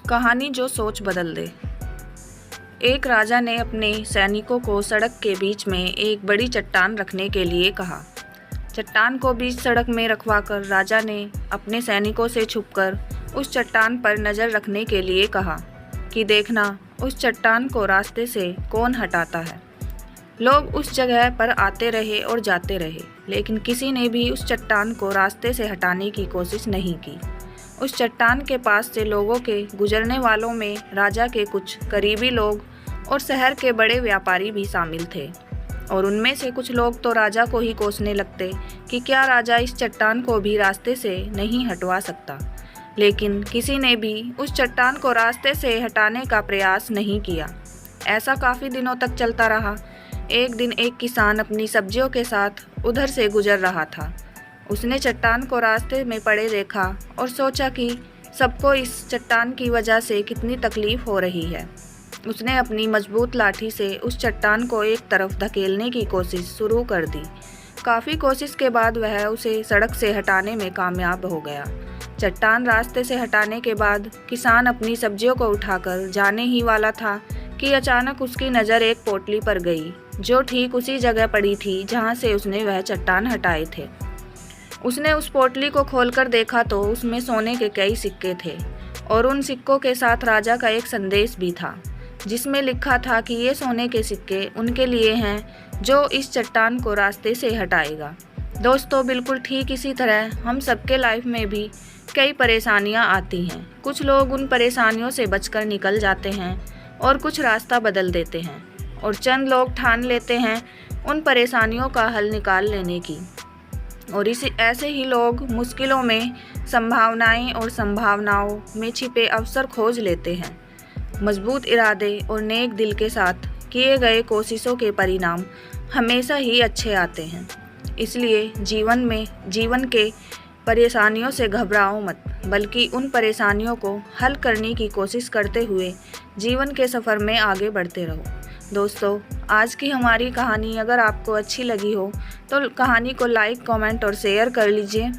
कहानी जो सोच बदल दे। एक राजा ने अपने सैनिकों को सड़क के बीच में एक बड़ी चट्टान रखने के लिए कहा। चट्टान को बीच सड़क में रखवाकर राजा ने अपने सैनिकों से छुपकर उस चट्टान पर नज़र रखने के लिए कहा कि देखना उस चट्टान को रास्ते से कौन हटाता है। लोग उस जगह पर आते रहे और जाते रहे, लेकिन किसी ने भी उस चट्टान को रास्ते से हटाने की कोशिश नहीं की। उस चट्टान के पास से लोगों के गुजरने वालों में राजा के कुछ करीबी लोग और शहर के बड़े व्यापारी भी शामिल थे, और उनमें से कुछ लोग तो राजा को ही कोसने लगते कि क्या राजा इस चट्टान को भी रास्ते से नहीं हटवा सकता। लेकिन किसी ने भी उस चट्टान को रास्ते से हटाने का प्रयास नहीं किया। ऐसा काफ़ी दिनों तक चलता रहा। एक दिन एक किसान अपनी सब्जियों के साथ उधर से गुजर रहा था। उसने चट्टान को रास्ते में पड़े देखा और सोचा कि सबको इस चट्टान की वजह से कितनी तकलीफ़ हो रही है। उसने अपनी मजबूत लाठी से उस चट्टान को एक तरफ धकेलने की कोशिश शुरू कर दी। काफ़ी कोशिश के बाद वह उसे सड़क से हटाने में कामयाब हो गया। चट्टान रास्ते से हटाने के बाद किसान अपनी सब्जियों को उठाकर जाने ही वाला था कि अचानक उसकी नज़र एक पोटली पर गई, जो ठीक उसी जगह पड़ी थी जहाँ से उसने वह चट्टान हटाए थे। उसने उस पोटली को खोलकर देखा तो उसमें सोने के कई सिक्के थे, और उन सिक्कों के साथ राजा का एक संदेश भी था, जिसमें लिखा था कि ये सोने के सिक्के उनके लिए हैं जो इस चट्टान को रास्ते से हटाएगा। दोस्तों, बिल्कुल ठीक इसी तरह हम सबके लाइफ में भी कई परेशानियां आती हैं। कुछ लोग उन परेशानियों से बचकर निकल जाते हैं और कुछ रास्ता बदल देते हैं, और चंद लोग ठान लेते हैं उन परेशानियों का हल निकाल लेने की, और ऐसे ही लोग मुश्किलों में संभावनाएं और संभावनाओं में छिपे अवसर खोज लेते हैं। मजबूत इरादे और नेक दिल के साथ किए गए कोशिशों के परिणाम हमेशा ही अच्छे आते हैं। इसलिए जीवन के परेशानियों से घबराओ मत, बल्कि उन परेशानियों को हल करने की कोशिश करते हुए जीवन के सफ़र में आगे बढ़ते रहो। दोस्तों, आज की हमारी कहानी अगर आपको अच्छी लगी हो तो कहानी को लाइक, कमेंट और शेयर कर लीजिए,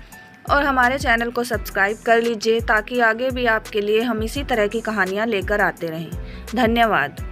और हमारे चैनल को सब्सक्राइब कर लीजिए ताकि आगे भी आपके लिए हम इसी तरह की कहानियाँ लेकर आते रहें। धन्यवाद।